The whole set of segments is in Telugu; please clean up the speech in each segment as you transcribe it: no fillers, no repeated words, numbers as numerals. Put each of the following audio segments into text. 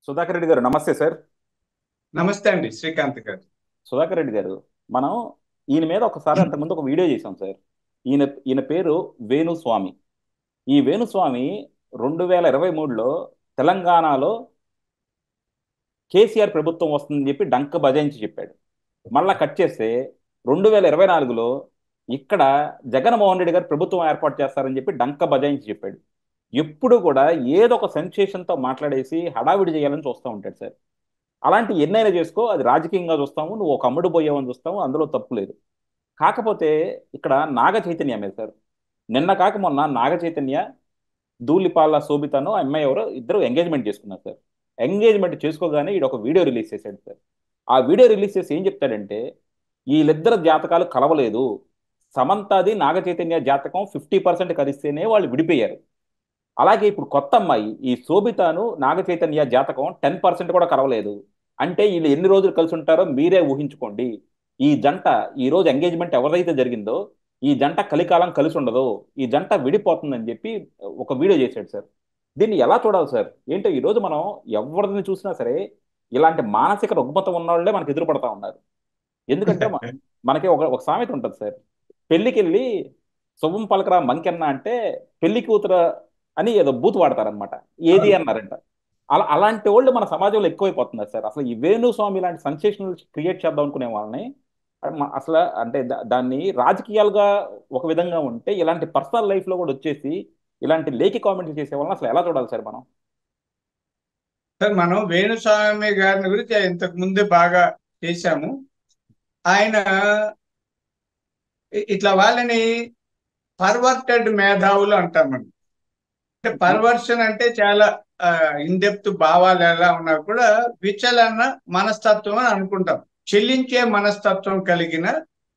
సుధాకర్ రెడ్డి గారు నమస్తే సార్. నమస్తే అండి శ్రీకాంత్ గారు. సుధాకర్ రెడ్డి గారు, మనం ఈయన మీద ఒకసారి అంతకుముందు ఒక వీడియో చేశాం సార్. ఈయన ఈయన పేరు వేణుస్వామి. ఈ వేణుస్వామి 2023లో తెలంగాణలో కేసీఆర్ ప్రభుత్వం వస్తుందని చెప్పి డంక బజాయించి చెప్పాడు. మళ్ళా కట్ చేస్తే 2024లో ఇక్కడ జగన్మోహన్ రెడ్డి గారు ప్రభుత్వం ఏర్పాటు చేస్తారని చెప్పి డంక బజాయించి చెప్పాడు. ఎప్పుడు కూడా ఏదో ఒక సెన్సేషన్తో మాట్లాడేసి హడావిడి చేయాలని చూస్తూ ఉంటాడు సార్. అలాంటి ఎన్నైనా చేసుకో, అది రాజకీయంగా చూస్తాము, నువ్వు ఒక అమ్ముడు పోయావని చూస్తాము, అందులో తప్పు లేదు. కాకపోతే ఇక్కడ నాగ చైతన్య మీద సార్, నిన్న కాక మొన్న నాగ చైతన్య ధూళిపాల శోభితను ఆ అమ్మాయి ఎవరో ఇద్దరు ఎంగేజ్మెంట్ చేసుకున్నారు సార్. ఎంగేజ్మెంట్ చేసుకోగానే ఈడు ఒక వీడియో రిలీజ్ చేశాడు సార్. ఆ వీడియో రిలీజ్ చేసి ఏం చెప్తాడంటే, వీళ్ళిద్దరు జాతకాలు కలవలేదు, సమంతాది నాగ చైతన్య జాతకం 50% కలిస్తేనే వాళ్ళు విడిపోయారు. అలాగే ఇప్పుడు కొత్త అమ్మాయి ఈ శోభితాను నాగ చైతన్య జాతకం 10% కూడా కలవలేదు. అంటే వీళ్ళు ఎన్ని రోజులు కలిసి ఉంటారో మీరే ఊహించుకోండి. ఈ జంట ఈ రోజు ఎంగేజ్మెంట్ ఎవరైతే జరిగిందో ఈ జంట కలికాలం కలిసి ఉండదు, ఈ జంట విడిపోతుందని చెప్పి ఒక వీడియో చేశాడు సార్. దీన్ని ఎలా చూడాలి సార్? ఏంటో ఈ రోజు మనం ఎవరిని చూసినా సరే ఇలాంటి మానసిక రుగ్మత ఉన్న వాళ్ళే మనకు ఎదురుపడతా ఉన్నారు. ఎందుకంటే మనకి ఒక ఒక సామెత ఉంటుంది సార్. పెళ్ళికి వెళ్ళి శుభం పలకరా మంకెన్న అంటే పెళ్లి కూతురు అని ఏదో బూతు వాడతారనమాట. ఏది అవును. అన్నారంట. అలాంటి వాళ్ళు మన సమాజంలో ఎక్కువైపోతున్నారు సార్. అసలు ఈ వేణుస్వామి ఇలాంటి సెన్సేషనల్ క్రియేట్ చేద్దాం అనుకునే వాళ్ళని అసలు అంటే దాన్ని రాజకీయాలుగా ఒక విధంగా ఉంటే ఇలాంటి పర్సనల్ లైఫ్ లో కూడా వచ్చేసి ఇలాంటి లేఖి కామెంట్లు చేసే వాళ్ళని అసలు ఎలా చూడాలి సార్ మనం? సార్, మనం వేణుస్వామి గారిని గురించి ఇంతకు ముందే బాగా చేశాము. ఆయన ఇట్లా వాళ్ళని పర్వర్టెడ్ మేధావులు అంటాం మనం. అంటే పర్వర్షన్ అంటే చాలా ఇన్ డెప్త్ భావాలు ఎలా ఉన్నా కూడా విచలన మనస్తత్వం అని అనుకుంటాం. చెల్లించే మనస్తత్వం కలిగిన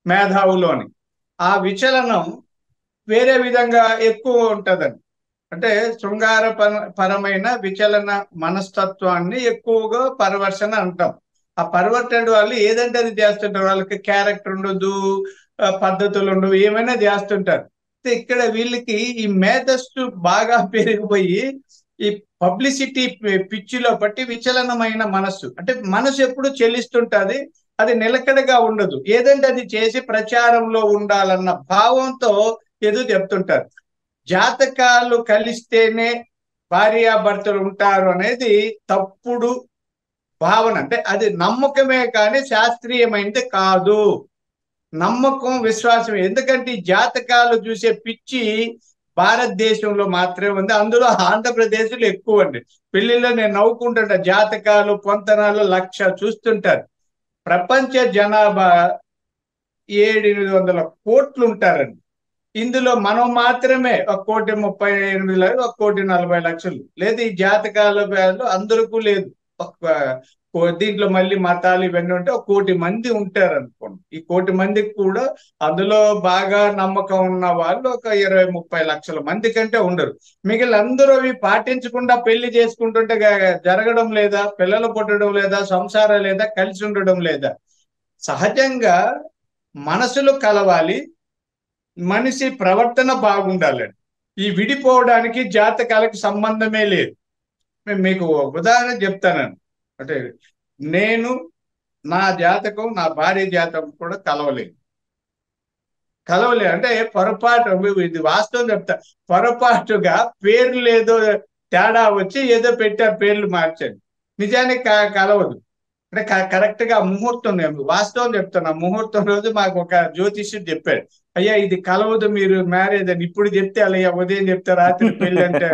మేధావులు అని. ఆ విచలనం వేరే విధంగా ఎక్కువ ఉంటదని, అంటే శృంగార పరమైన విచలన మనస్తత్వాన్ని ఎక్కువగా పర్వర్షన్ అంటాం. ఆ పర్వర్టెడ్ వాళ్ళు ఏదంటే అది చేస్తుంటారు. వాళ్ళకి క్యారెక్టర్ ఉండదు, పద్ధతులు ఉండవు, ఏమైనా చేస్తుంటారు. అయితే ఇక్కడ వీళ్ళకి ఈ మేధస్సు బాగా పెరిగిపోయి ఈ పబ్లిసిటీ పిచ్చిలో పట్టి విచలనమైన మనస్సు, అంటే మనసు ఎప్పుడు చెల్లిస్తుంటది, అది నిలకడగా ఉండదు. ఏదంటే అది చేసి ప్రచారంలో ఉండాలన్న భావంతో ఏదో చెప్తుంటారు. జాతకాలు కలిస్తేనే భార్యాభర్తలు ఉంటారు అనేది తప్పుడు భావన. అంటే అది నమ్మకమే కానీ శాస్త్రీయమైనది కాదు. నమ్మకం, విశ్వాసం. ఎందుకంటే ఈ జాతకాలు చూసే పిచ్చి భారతదేశంలో మాత్రమే ఉంది, అందులో ఆంధ్రప్రదేశ్లో ఎక్కువ అండి. పెళ్లిలో నేను నవ్వుకుంటుంటా, జాతకాలు పొంతనాలు 1,00,000 చూస్తుంటారు. ప్రపంచ జనాభా 700-800 కోట్లు ఉంటారండి. ఇందులో మనం మాత్రమే 1,38,000, 1,40,00,000. లేదు ఈ జాతకాల పేర్లు అందరికీ లేదు. దీంట్లో మళ్ళీ మతాలు ఇవన్నీ ఉంటే 1,00,00,000 మంది ఉంటారు అనుకోండి. ఈ 1,00,00,000 మందికి కూడా అందులో బాగా నమ్మకం ఉన్న వాళ్ళు ఒక 20-30 లక్షల మంది కంటే ఉండరు. మిగిలిన అందరూ ఇవి పాటించకుండా పెళ్లి చేసుకుంటుంటే జరగడం లేదా, పిల్లలు పుట్టడం లేదా, సంసారం లేదా, కలిసి ఉండడం లేదా. సహజంగా మనసులు కలవాలి, మనిషి ప్రవర్తన బాగుండాలండి. ఈ విడిపోవడానికి జాతకాలకు సంబంధమే లేదు. మీకు ఉదాహరణ చెప్తానండి. అంటే నేను, నా జాతకం, నా భార్య జాతకం కూడా కలవలేదు అంటే పొరపాటు, ఇది వాస్తవం చెప్తా. పొరపాటుగా పేర్లు ఏదో తేడా వచ్చి ఏదో పెట్టారు, పేర్లు మార్చండి. నిజానికి కలవదు. అంటే కరెక్ట్ గా ముహూర్తం, నేను వాస్తవం చెప్తున్నా. ముహూర్తం రోజు మాకు ఒక జ్యోతిష్యుడు చెప్పాడు, అయ్యా ఇది కలవదు, మీరు మ్యారేజ్ అని ఇప్పుడు చెప్తే అలా ఉదయం చెప్తే రాత్రి పెళ్లి అంటే.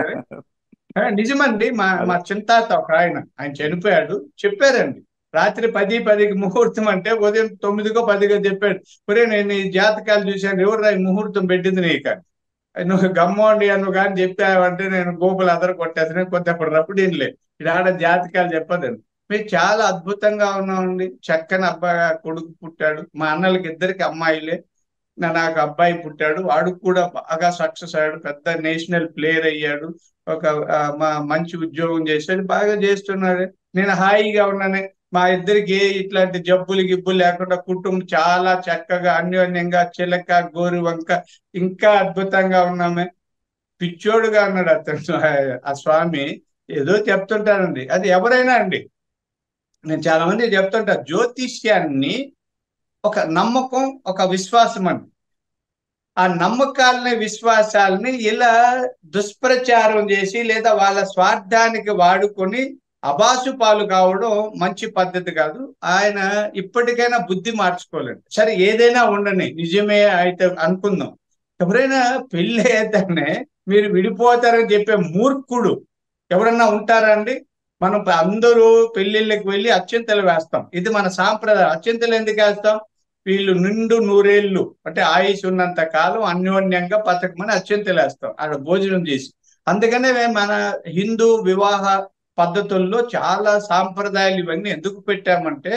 నిజమండి. మా అదే. మా చింతాత ఒక ఆయన చనిపోయాడు, చెప్పారండి. రాత్రి 10:10కి ముహూర్తం అంటే ఉదయం 9కో 10కో చెప్పాడు. ఒరే నేను ఈ జాతకాలు చూశాను, ఎవరు ఈ ముహూర్తం పెట్టింది నీకు అని. నువ్వు గమ్మండి నువ్వు కానీ చెప్పావంటే నేను గోపులు అదర కొట్టేస్తాను. కొద్దిప్పుడు రప్పుడేంలే, ఇది ఆడ జాతకాలు చెప్పదండి. మీరు చాలా అద్భుతంగా ఉన్నామండి. చక్కని అబ్బాయి కొడుకు పుట్టాడు. మా అన్నలకి ఇద్దరికి అమ్మాయిలే. నాకు అబ్బాయి పుట్టాడు, వాడు కూడా బాగా సక్సెస్ అయ్యాడు, పెద్ద నేషనల్ ప్లేయర్ అయ్యాడు. ఒక మంచి ఉద్యోగం చేశాడు, బాగా చేస్తున్నాడు. నేను హాయిగా ఉన్నానే. మా ఇద్దరికి ఇట్లాంటి జబ్బులు గిబ్బులు లేకుండా కుటుంబం చాలా చక్కగా అన్యోన్యంగా చిలక గోరు వంక ఇంకా అద్భుతంగా ఉన్నామే. పిచ్చోడుగా అన్నాడు అతను, ఆ స్వామి. ఏదో చెప్తుంటారండి. అది ఎవరైనా అండి, నేను చాలా మంది చెప్తుంటా, జ్యోతిష్యాన్ని ఒక నమ్మకం, ఒక విశ్వాసం అండి. ఆ నమ్మకాలని, విశ్వాసాలని ఇలా దుష్ప్రచారం చేసి లేదా వాళ్ళ స్వార్థానికి వాడుకొని అబాసు పాలు కావడం మంచి పద్ధతి కాదు. ఆయన ఇప్పటికైనా బుద్ధి మార్చుకోలేండి. సరే ఏదైనా ఉండని, నిజమే అయితే అనుకుందాం. ఎవరైనా పెళ్లి అయితేనే మీరు విడిపోతారని చెప్పే మూర్ఖుడు ఎవరన్నా ఉంటారా అండి? మనం అందరూ పెళ్లిళ్ళకి వెళ్ళి అక్షింతలు వేస్తాం. ఇది మన సాంప్రదాయం. అక్షింతలు ఎందుకు వేస్తాం? వీళ్ళు నిండు నూరేళ్లు అంటే ఆయుష్ ఉన్నంత కాలం అన్యోన్యంగా బతకమని అక్షింతలు వేస్తాం అక్కడ భోజనం చేసి. అందుకనే మన హిందూ వివాహ పద్ధతుల్లో చాలా సాంప్రదాయాలు ఇవన్నీ ఎందుకు పెట్టామంటే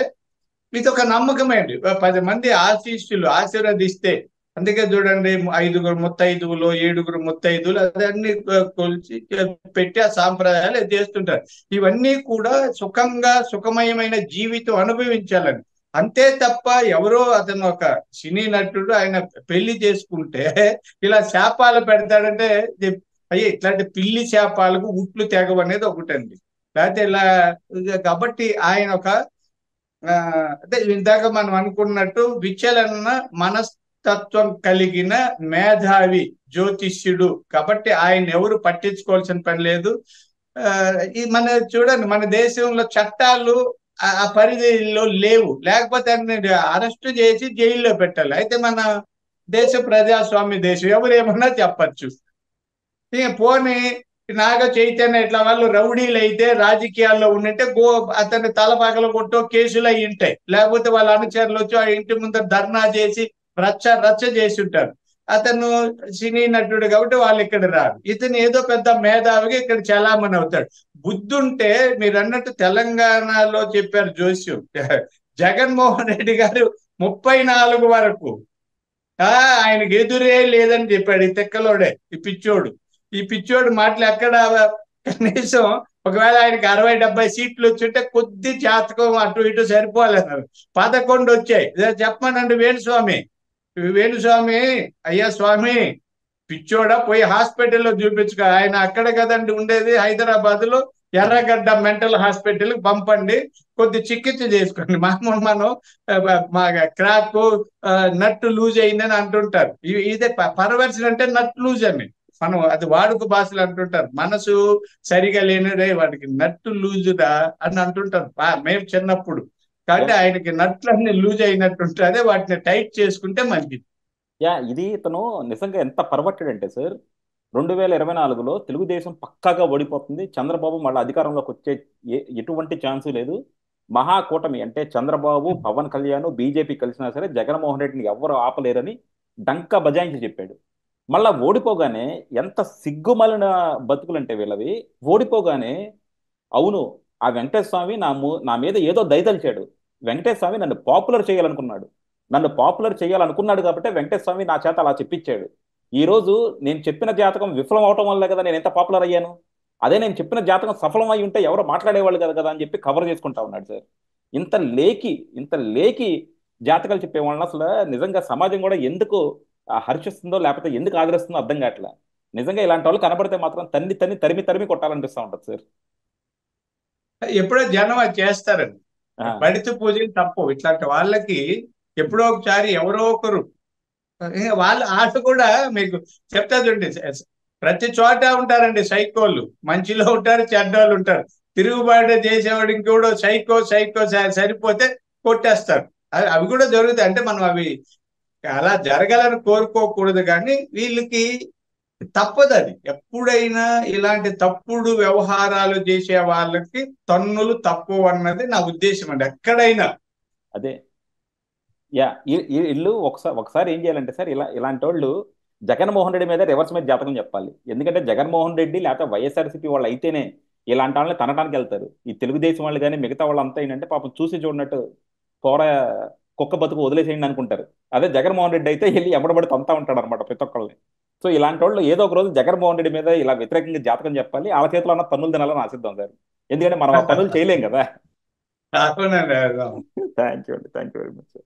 ఇది ఒక నమ్మకమే అండి. 10 మంది ఆశీస్సులు ఆశీర్వదిస్తే, అందుకే చూడండి 5గురు ముత్తైదువులు, 7గురు ముత్తైదువులు అదన్నీ కొలిచి పెట్టి ఆ సాంప్రదాయాలు చేస్తుంటారు. ఇవన్నీ కూడా సుఖంగా సుఖమయమైన జీవితం అనుభవించాలని. అంతే తప్ప ఎవరో అతను ఒక సినీ నటుడు ఆయన పెళ్లి చేసుకుంటే ఇలా శాపాలు పెడతాడంటే అయ్యే ఇట్లాంటి పిల్లి శాపాలకు ఉట్లు తెగవు అనేది ఒకటండి. లేకపోతే ఇలా కాబట్టి ఆయన ఒక అంటే ఇందాక మనం అనుకున్నట్టు విచలన మనస్తత్వం కలిగిన మేధావి జ్యోతిష్యుడు కాబట్టి ఆయన ఎవరు పట్టించుకోవాల్సిన పని లేదు. ఈ మన చూడండి, మన దేశంలో చట్టాలు ఆ పరిధిలో లేవు, లేకపోతే అరెస్ట్ చేసి జైల్లో పెట్టాలి. అయితే మన దేశ ప్రజాస్వామ్య దేశం, ఎవరు ఏమన్నా చెప్పచ్చు. పోనీ నాగ చైతన్య ఇట్లా వాళ్ళు రౌడీలు అయితే రాజకీయాల్లో ఉండింటే అతన్ని తలపగల కొట్టో కేసులు అయి ఉంటాయి. లేకపోతే వాళ్ళ అనుచరులు వచ్చి ఆ ఇంటి ముందర ధర్నా చేసి రచ్చ రచ్చ చేసి ఉంటారు. అతను సినీ నటుడు కాబట్టి వాళ్ళు ఇక్కడ రారు. ఇతను ఏదో పెద్ద మేధావిగా ఇక్కడ చలామణి అవుతాడు. బుద్ధుంటే మీరు అన్నట్టు తెలంగాణలో చెప్పారు జోస్యం, జగన్మోహన్ రెడ్డి గారు 34 వరకు ఆయనకి ఎదురే లేదని చెప్పాడు. ఈ తెక్కలోడే, ఈ పిచ్చోడు మాటలు ఎక్కడ కనీసం ఒకవేళ ఆయనకి 60-70 సీట్లు వచ్చుంటే కొద్ది జాతకం అటు ఇటు సరిపోలేన్నారు. 11 వచ్చాయి. చెప్పమనండి వేణుస్వామి అయ్యా స్వామి, పిచ్చోడా పోయి హాస్పిటల్లో చూపించుకో. ఆయన అక్కడ కదండి ఉండేది, హైదరాబాద్ లో ఎర్రగడ్డ మెంటల్ హాస్పిటల్ పంపండి, కొద్ది చికిత్స చేసుకోండి. మామూలు మనం మా క్రాక్ నట్టు లూజ్ అయిందని అంటుంటారు. ఇదే పర్వర్షన్ అంటే నట్ లూజ్ అని మనం అది వాడుక భాషలు అంటుంటారు. మనసు సరిగా లేనిదే వాడికి నట్టు లూజుదా అని అంటుంటారు మేము చిన్నప్పుడు. కాబట్టి ఆయనకి నట్లన్నీ లూజ్ అయినట్టుంటే అదే వాటిని టైట్ చేసుకుంటే మంచిది. ఇది ఇతను నిజంగా ఎంత పర్వర్టెడ్ అంటే సార్, 2024లో తెలుగుదేశం పక్కాగా ఓడిపోతుంది, చంద్రబాబు మళ్ళీ అధికారంలోకి వచ్చే ఎటువంటి ఛాన్సు లేదు. మహాకూటమి అంటే చంద్రబాబు, పవన్ కళ్యాణ్, బీజేపీ కలిసినా సరే జగన్మోహన్ రెడ్డిని ఎవ్వరు ఆపలేరని డంకా బజాయించి చెప్పాడు. మళ్ళా ఓడిపోగానే ఎంత సిగ్గుమలిన బతుకులంటే వీళ్ళవి. ఓడిపోగానే అవును, ఆ వెంకటేశ్వర స్వామి నా మీద ఏదో దయతలిచాడు, వెంకటేశ్వర స్వామి నన్ను పాపులర్ చేయాలనుకున్నాడు, కాబట్టి వెంకటేశ్వర స్వామి నా చేత అలా చెప్పించాడు. ఈ రోజు నేను చెప్పిన జాతకం విఫలం అవటం వల్లే కదా నేను ఎంత పాపులర్ అయ్యాను. అదే నేను చెప్పిన జాతకం సఫలం అయి ఉంటే ఎవరో మాట్లాడేవాళ్ళు కదా కదా అని చెప్పి కవర్ చేసుకుంటా ఉన్నాడు సార్. ఇంత లేకి ఇంత లేకి జాతకాలు చెప్పేవాళ్ళని అసలు నిజంగా సమాజం కూడా ఎందుకు హర్షిస్తుందో లేకపోతే ఎందుకు ఆదరిస్తుందో అర్థం కావట్లే. నిజంగా ఇలాంటి వాళ్ళు కనబడితే మాత్రం తన్ని తన్ని తరిమి తరిమి కొట్టాలనిపిస్తూ ఉంటుంది సార్. ఎప్పుడో జనం అది చేస్తారండి. బడిత పూజలు తప్పవు. ఇట్లాంటి వాళ్ళకి ఎప్పుడో ఒకసారి ఎవరో ఒకరు వాళ్ళ ఆశ కూడా మీకు చెప్తా చూడండి, ప్రతి చోట ఉంటారండి సైకోళ్ళు. మంచిలో ఉంటారు, చెడ్డోళ్ళు ఉంటారు. తిరుగుబాటు చేసేవాడు ఇంకోడు సైకో సరిపోతే కొట్టేస్తారు. అవి కూడా జరుగుతాయి. అంటే మనం అవి అలా జరగాలని కోరుకోకూడదు, కానీ వీళ్ళకి తప్పదు. అది ఎప్పుడైనా ఇలాంటి తప్పుడు వ్యవహారాలు చేసే వాళ్ళకి తన్నులు తక్కువ అన్నది నా ఉద్దేశం అండి, ఎక్కడైనా. అదే ఇల్లు ఒకసారి ఏం చేయాలంటే సార్, ఇలాంటి వాళ్ళు జగన్మోహన్ రెడ్డి మీద రివర్స్ మీద జాతకం చెప్పాలి. ఎందుకంటే జగన్మోహన్ రెడ్డి లేకపోతే వైఎస్ఆర్సీపీ వాళ్ళు అయితేనే ఇలాంటి వాళ్ళని తనడానికి వెళ్తారు. ఈ తెలుగుదేశం వాళ్ళు కానీ మిగతా వాళ్ళు అంతా ఏంటంటే పాపం చూసి చూడనట్టు పోర కుక్క బతుకు వదిలేసేయండి అనుకుంటారు. అదే జగన్మోహన్ రెడ్డి అయితే వెళ్ళి ఎవడబడి తంతా ఉంటాడు అనమాట ప్రతి ఒక్కళ్ళని. సో ఇలాంటి వాళ్ళు ఏదో ఒక రోజు జగన్మోహన్ రెడ్డి మీద ఇలా వ్యతిరేకంగా జాతకం చెప్పాలి, వాళ్ళ చేతిలో ఉన్న తన్నులు తినాలని ఆశిద్దాం సార్. ఎందుకంటే మనం ఆ పనులు చేయలేం కదా. అవునండి. Thank you very much.